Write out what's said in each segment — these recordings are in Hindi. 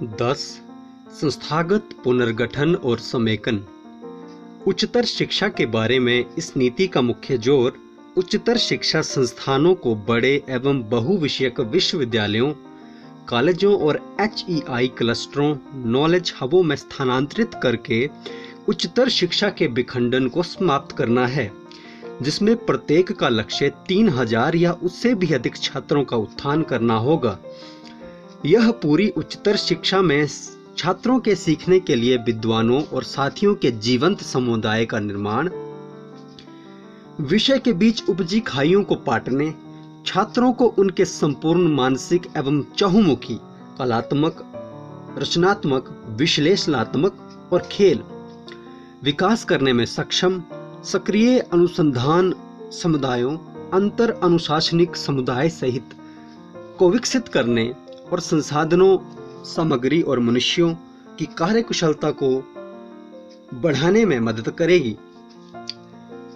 10. संस्थागत पुनर्गठन और समेकन। उच्चतर शिक्षा के बारे में इस नीति का मुख्य जोर उच्चतर शिक्षा संस्थानों को बड़े एवं बहुविषयक विश्वविद्यालयों, कॉलेजों और HEI क्लस्टरों, नॉलेज हबों में स्थानांतरित करके उच्चतर शिक्षा के विखंडन को समाप्त करना है, जिसमें प्रत्येक का लक्ष्य 3000 या उससे भी अधिक छात्रों का उत्थान करना होगा। यह पूरी उच्चतर शिक्षा में छात्रों के सीखने के लिए विद्वानों और साथियों के जीवंत समुदाय का निर्माण, विषय के बीच उपजी खाइयों को पाटने, छात्रों को उनके संपूर्ण मानसिक एवं चहुमुखी कलात्मक, रचनात्मक, विश्लेषणात्मक और खेल विकास करने में सक्षम सक्रिय अनुसंधान समुदायों, अंतर अनुशासनिक समुदाय सहित को विकसित करने और संसाधनों, सामग्री और मनुष्यों की कार्यकुशलता को बढ़ाने में मदद करेगी।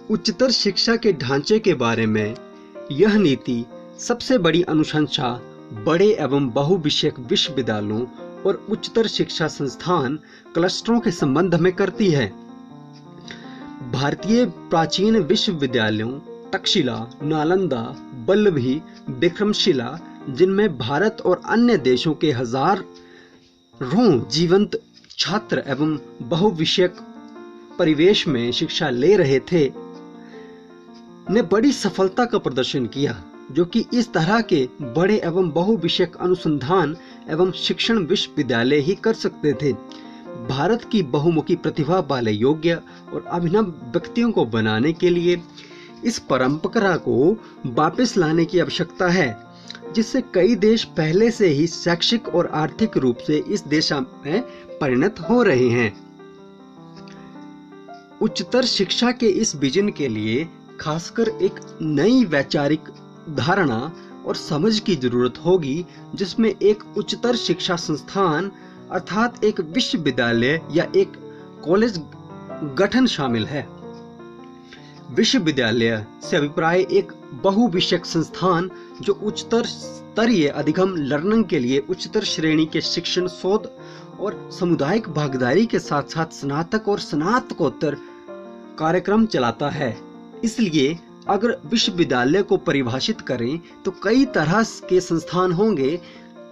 उच्चतर शिक्षा के ढांचे के बारे में यह नीति सबसे बड़ी अनुशंसा बड़े एवं बहुविषयक विश्वविद्यालयों और उच्चतर शिक्षा संस्थान क्लस्टरों के संबंध में करती है। भारतीय प्राचीन विश्वविद्यालयों तक्षशिला, नालंदा, वल्लभी, विक्रमशिला, जिनमें भारत और अन्य देशों के हजारों जीवंत छात्र एवं बहुविषयक परिवेश में शिक्षा ले रहे थे, ने बड़ी सफलता का प्रदर्शन किया, जो कि इस तरह के बड़े एवं बहुविषयक अनुसंधान एवं शिक्षण विश्वविद्यालय ही कर सकते थे। भारत की बहुमुखी प्रतिभा वाले योग्य और अभिनव व्यक्तियों को बनाने के लिए इस परंपरा को वापस लाने की आवश्यकता है, जिससे कई देश पहले से ही शैक्षिक और आर्थिक रूप से इस दिशा में परिणत हो रहे हैं। उच्चतर शिक्षा के इस विजन के लिए खासकर एक नई वैचारिक धारणा और समझ की जरूरत होगी, जिसमें एक उच्चतर शिक्षा संस्थान अर्थात एक विश्वविद्यालय या एक कॉलेज गठन शामिल है। विश्वविद्यालय से अभिप्राय एक बहुविषयक संस्थान जो उच्चतर स्तरीय अधिगम लर्निंग के लिए उच्चतर श्रेणी के शिक्षण, शोध और सामुदायिक भागीदारी के साथ साथ स्नातक और स्नातकोत्तर कार्यक्रम चलाता है। इसलिए अगर विश्वविद्यालय को परिभाषित करें तो कई तरह के संस्थान होंगे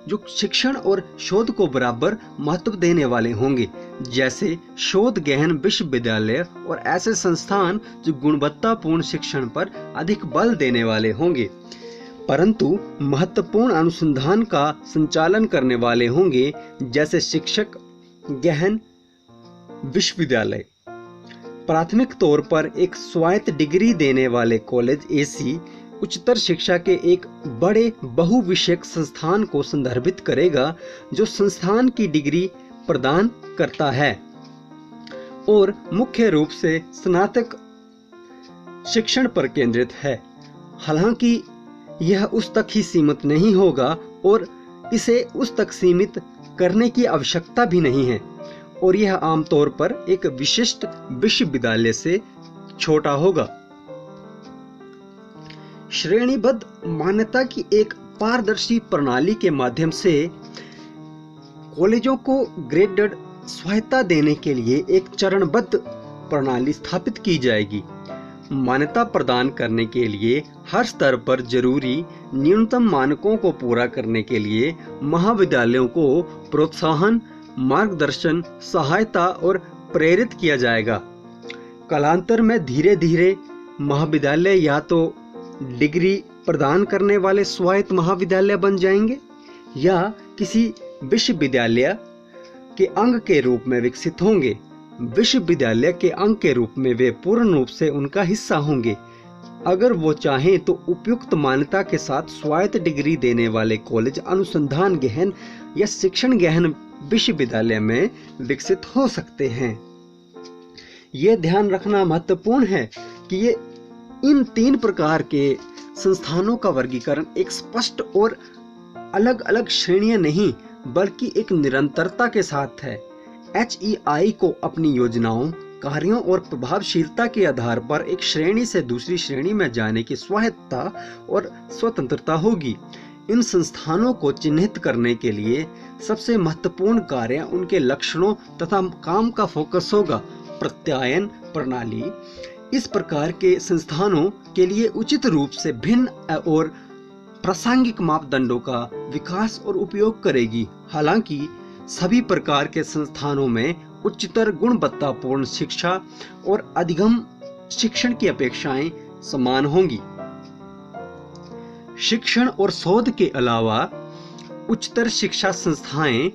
जो शिक्षण और शोध को बराबर महत्व देने वाले होंगे, जैसे शोध गहन विश्वविद्यालय और ऐसे संस्थान जो गुणवत्तापूर्ण शिक्षण पर अधिक बल देने वाले होंगे, परंतु महत्वपूर्ण अनुसंधान का संचालन करने वाले होंगे, जैसे शिक्षक गहन विश्वविद्यालय। प्राथमिक तौर पर एक स्वायत्त डिग्री देने वाले कॉलेज AC उच्चतर शिक्षा के एक बड़े बहुविषयक संस्थान को संदर्भित करेगा जो संस्थान की डिग्री प्रदान करता है और मुख्य रूप से स्नातक शिक्षण पर केंद्रित है। हालांकि यह उस तक ही सीमित नहीं होगा और इसे उस तक सीमित करने की आवश्यकता भी नहीं है, और यह आमतौर पर एक विशिष्ट विश्वविद्यालय से छोटा होगा। श्रेणीबद्ध मान्यता की एक पारदर्शी प्रणाली के माध्यम से कॉलेजों को ग्रेडेड स्वायत्तता देने के लिए एक चरणबद्ध प्रणाली स्थापित की जाएगी। मान्यता प्रदान करने के लिए हर स्तर पर जरूरी न्यूनतम मानकों को पूरा करने के लिए महाविद्यालयों को प्रोत्साहन, मार्गदर्शन, सहायता और प्रेरित किया जाएगा। कालांतर में धीरे धीरे महाविद्यालय या तो डिग्री प्रदान करने वाले स्वायत्त महाविद्यालय बन जाएंगे या किसी विश्वविद्यालय के अंग के रूप में विकसित होंगे। विश्वविद्यालय के अंग के रूप में वे पूर्ण रूप से उनका हिस्सा होंगे। अगर वो चाहें तो उपयुक्त मान्यता के साथ स्वायत्त डिग्री देने वाले कॉलेज अनुसंधान गहन या शिक्षण गहन विश्वविद्यालय में विकसित हो सकते हैं। ये ध्यान रखना महत्वपूर्ण है कि ये इन 3 प्रकार के संस्थानों का वर्गीकरण एक स्पष्ट और अलग अलग श्रेणियां नहीं बल्कि एक निरंतरता के साथ है। HEI को अपनी योजनाओं, कार्यों और प्रभावशीलता के आधार पर एक श्रेणी से दूसरी श्रेणी में जाने की स्वायत्तता और स्वतंत्रता होगी। इन संस्थानों को चिन्हित करने के लिए सबसे महत्वपूर्ण कार्य उनके लक्षणों तथा काम का फोकस होगा। प्रत्यायन प्रणाली इस प्रकार के संस्थानों के लिए उचित रूप से भिन्न और प्रासंगिक मापदंडों का विकास और उपयोग करेगी। हालांकि सभी प्रकार के संस्थानों में उच्चतर गुणवत्तापूर्ण शिक्षा और अधिगम शिक्षण की अपेक्षाएं समान होंगी। शिक्षण और शोध के अलावा उच्चतर शिक्षा संस्थाएं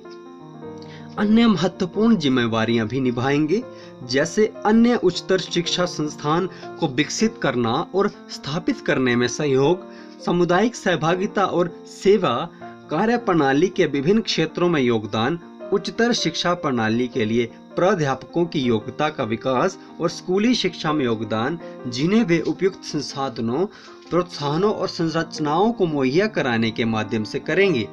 अन्य महत्वपूर्ण जिम्मेवारियां भी निभाएंगे, जैसे अन्य उच्चतर शिक्षा संस्थान को विकसित करना और स्थापित करने में सहयोग, सामुदायिक सहभागिता और सेवा कार्य प्रणाली के विभिन्न क्षेत्रों में योगदान, उच्चतर शिक्षा प्रणाली के लिए प्राध्यापकों की योग्यता का विकास और स्कूली शिक्षा में योगदान, जिन्हें वे उपयुक्त संसाधनों, प्रोत्साहनों और संरचनाओं को मुहैया कराने के माध्यम से करेंगे।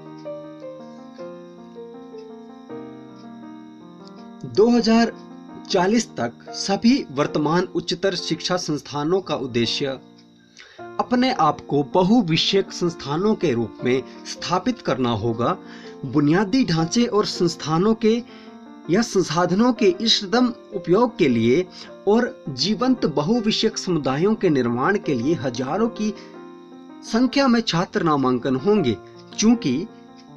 2040 तक सभी वर्तमान उच्चतर शिक्षा संस्थानों का उद्देश्य अपने आप को बहुविषयक संस्थानों के रूप में स्थापित करना होगा। बुनियादी ढांचे और संस्थानों के या संसाधनों के इष्टतम उपयोग के लिए और जीवंत बहुविषयक समुदायों के निर्माण के लिए हजारों की संख्या में छात्र नामांकन होंगे। चूंकि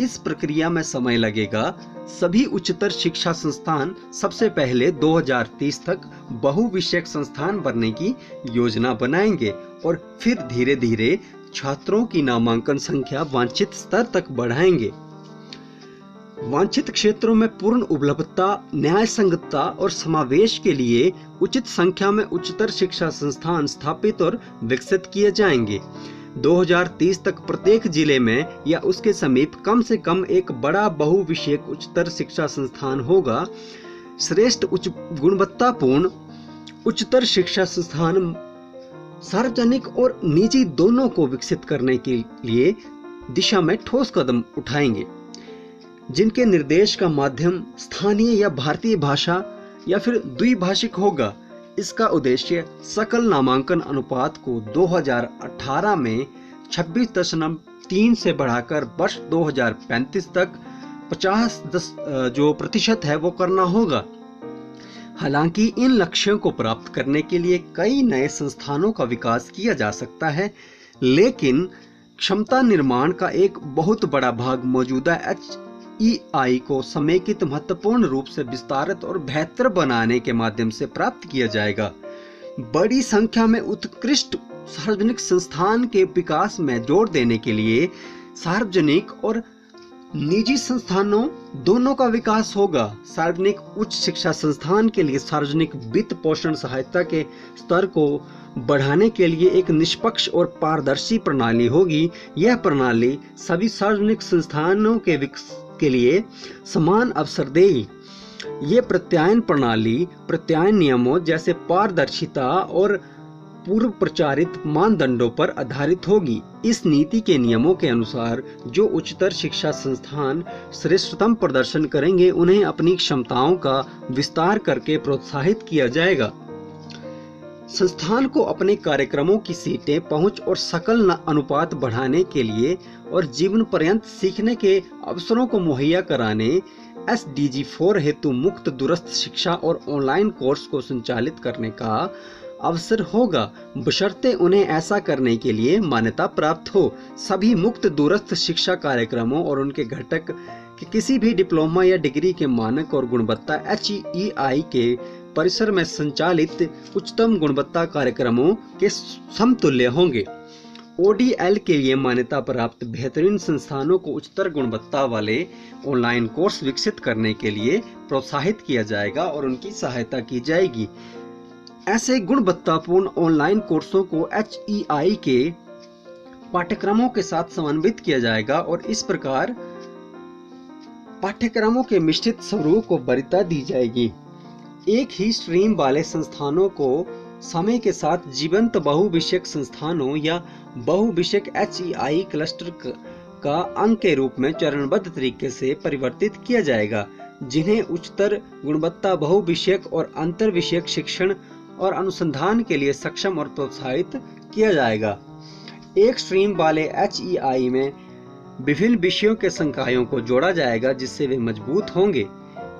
इस प्रक्रिया में समय लगेगा, सभी उच्चतर शिक्षा संस्थान सबसे पहले 2030 तक बहुविषयक संस्थान बनने की योजना बनाएंगे और फिर धीरे धीरे छात्रों की नामांकन संख्या वांछित स्तर तक बढ़ाएंगे। वांछित क्षेत्रों में पूर्ण उपलब्धता, न्याय संगतता और समावेश के लिए उचित संख्या में उच्चतर शिक्षा संस्थान स्थापित और विकसित किए जाएंगे। 2030 तक प्रत्येक जिले में या उसके समीप कम से कम एक बड़ा बहुविषयक उच्चतर शिक्षा संस्थान होगा। श्रेष्ठ उच्च गुणवत्तापूर्ण उच्चतर शिक्षा संस्थान सार्वजनिक और निजी दोनों को विकसित करने के लिए दिशा में ठोस कदम उठाएंगे, जिनके निर्देश का माध्यम स्थानीय या भारतीय भाषा या फिर द्विभाषिक होगा। इसका उद्देश्य सकल नामांकन अनुपात को 2018 में 26.3 से बढ़ाकर वर्ष 2035 तक 50% है वो करना होगा। हालांकि इन लक्ष्यों को प्राप्त करने के लिए कई नए संस्थानों का विकास किया जा सकता है, लेकिन क्षमता निर्माण का एक बहुत बड़ा भाग मौजूदा HEI को समेकित महत्वपूर्ण रूप से विस्तारित और बेहतर बनाने के माध्यम से प्राप्त किया जाएगा। बड़ी संख्या में उत्कृष्ट सार्वजनिक संस्थान के विकास में जोर देने के लिए सार्वजनिक और निजी संस्थानों दोनों का विकास होगा। सार्वजनिक उच्च शिक्षा संस्थान के लिए सार्वजनिक वित्त पोषण सहायता के स्तर को बढ़ाने के लिए एक निष्पक्ष और पारदर्शी प्रणाली होगी। यह प्रणाली सभी सार्वजनिक संस्थानों के लिए समान अवसर देगी। ये प्रत्यायन प्रणाली प्रत्यायन नियमों जैसे पारदर्शिता और पूर्व प्रचारित मानदंडों पर आधारित होगी। इस नीति के नियमों के अनुसार जो उच्चतर शिक्षा संस्थान श्रेष्ठतम प्रदर्शन करेंगे, उन्हें अपनी क्षमताओं का विस्तार करके प्रोत्साहित किया जाएगा। संस्थान को अपने कार्यक्रमों की सीटें, पहुंच और सकल अनुपात बढ़ाने के लिए और जीवन पर्यंत सीखने के अवसरों को मुहैया कराने SDG 4 हेतु मुक्त दूरस्थ शिक्षा और ऑनलाइन कोर्स को संचालित करने का अवसर होगा, बशर्ते उन्हें ऐसा करने के लिए मान्यता प्राप्त हो। सभी मुक्त दूरस्थ शिक्षा कार्यक्रमों और उनके घटक के किसी भी डिप्लोमा या डिग्री के मानक और गुणवत्ता HEI के परिसर में संचालित उच्चतम गुणवत्ता कार्यक्रमों के समतुल्य होंगे। ODL के लिए मान्यता प्राप्त बेहतरीन संस्थानों को उच्चतर गुणवत्ता वाले ऑनलाइन कोर्स विकसित करने के लिए प्रोत्साहित किया जाएगा और उनकी सहायता की जाएगी। ऐसे गुणवत्तापूर्ण ऑनलाइन कोर्सों को HEI के पाठ्यक्रमों के साथ समन्वित किया जाएगा और इस प्रकार पाठ्यक्रमों के मिश्रित स्वरूप को वरीयता दी जाएगी। एक ही स्ट्रीम वाले संस्थानों को समय के साथ जीवंत बहुविषयक संस्थानों या बहुविषयक HEI क्लस्टर का अंग के रूप में चरणबद्ध तरीके से परिवर्तित किया जाएगा, जिन्हें उच्चतर गुणवत्ता बहुविषयक और अंतर विषयक शिक्षण और अनुसंधान के लिए सक्षम और प्रोत्साहित किया जाएगा। एक स्ट्रीम वाले HEI में विभिन्न विषयों के संकायों को जोड़ा जाएगा जिससे वे मजबूत होंगे।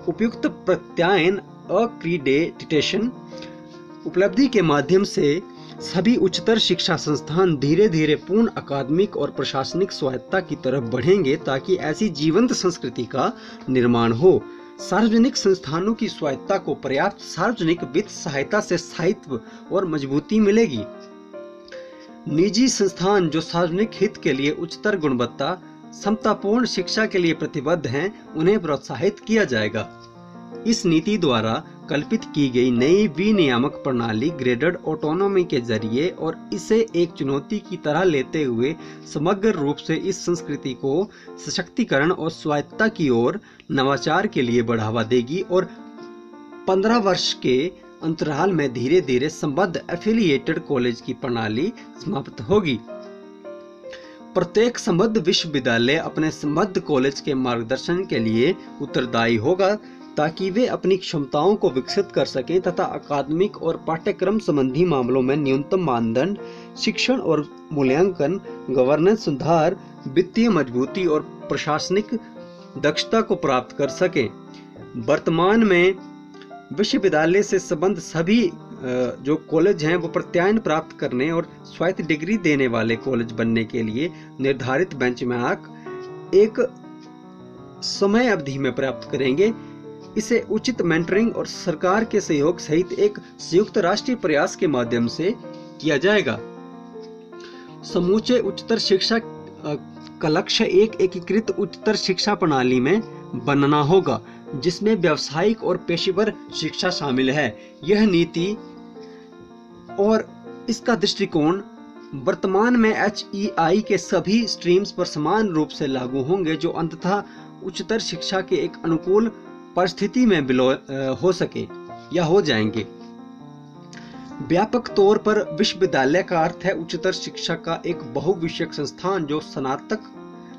उपयुक्त प्रत्यायन अक्रीडेटेशन उपलब्धि के माध्यम से सभी उच्चतर शिक्षा संस्थान धीरे धीरे पूर्ण अकादमिक और प्रशासनिक स्वायत्तता की तरफ बढ़ेंगे ताकि ऐसी जीवंत संस्कृति का निर्माण हो। सार्वजनिक संस्थानों की स्वायत्तता को पर्याप्त सार्वजनिक वित्त सहायता से स्थायित्व और मजबूती मिलेगी। निजी संस्थान जो सार्वजनिक हित के लिए उच्चतर गुणवत्ता समतापूर्ण शिक्षा के लिए प्रतिबद्ध हैं, उन्हें प्रोत्साहित किया जाएगा। इस नीति द्वारा कल्पित की गई नई विनियामक प्रणाली ग्रेडेड ऑटोनॉमी के जरिए और इसे एक चुनौती की तरह लेते हुए समग्र रूप से इस संस्कृति को सशक्तिकरण और स्वायत्तता की ओर नवाचार के लिए बढ़ावा देगी और 15 वर्ष के अंतराल में धीरे धीरे संबद्ध एफिलिएटेड कॉलेज की प्रणाली समाप्त होगी। प्रत्येक संबद्ध विश्वविद्यालय अपने संबद्ध कॉलेज के मार्गदर्शन के लिए उत्तरदायी होगा ताकि वे अपनी क्षमताओं को विकसित कर सकें तथा अकादमिक और पाठ्यक्रम संबंधी मामलों में न्यूनतम मानदंड, शिक्षण और मूल्यांकन, गवर्नेंस सुधार, वित्तीय मजबूती और प्रशासनिक दक्षता को प्राप्त कर सकें। वर्तमान में विश्वविद्यालय से संबद्ध सभी जो कॉलेज हैं वो प्रत्यायन प्राप्त करने और स्वायत्त डिग्री देने वाले कॉलेज बनने के लिए निर्धारित बेंचमार्क एक समय अवधि में प्राप्त करेंगे। इसे उचित मेंटरिंग और सरकार के सहयोग सहित एक संयुक्त राष्ट्रीय प्रयास के माध्यम से किया जाएगा। समूचे उच्चतर शिक्षा का लक्ष्य एक एकीकृत उच्चतर शिक्षा प्रणाली में बनना होगा जिसमें व्यावसायिक और पेशेवर शिक्षा शामिल है। यह नीति और इसका दृष्टिकोण वर्तमान में HEI के सभी स्ट्रीम्स पर समान रूप से लागू होंगे जो अंततः उच्चतर शिक्षा के एक अनुकूल परिस्थिति में हो सके या हो जाएंगे। व्यापक तौर पर विश्वविद्यालय का अर्थ है उच्चतर शिक्षा का एक बहुविषयक संस्थान जो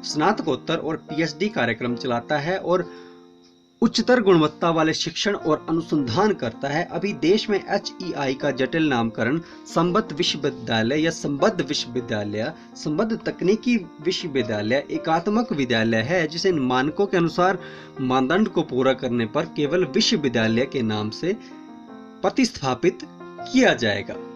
स्नातकोत्तर और PhD कार्यक्रम चलाता है और उच्चतर गुणवत्ता वाले शिक्षण और अनुसंधान करता है। अभी देश में HEI का जटिल नामकरण संबद्ध विश्वविद्यालय या संबद्ध विश्वविद्यालय, संबद्ध तकनीकी विश्वविद्यालय, एकात्मक विद्यालय है जिसे मानकों के अनुसार मानदंड को पूरा करने पर केवल विश्वविद्यालय के नाम से प्रतिस्थापित किया जाएगा।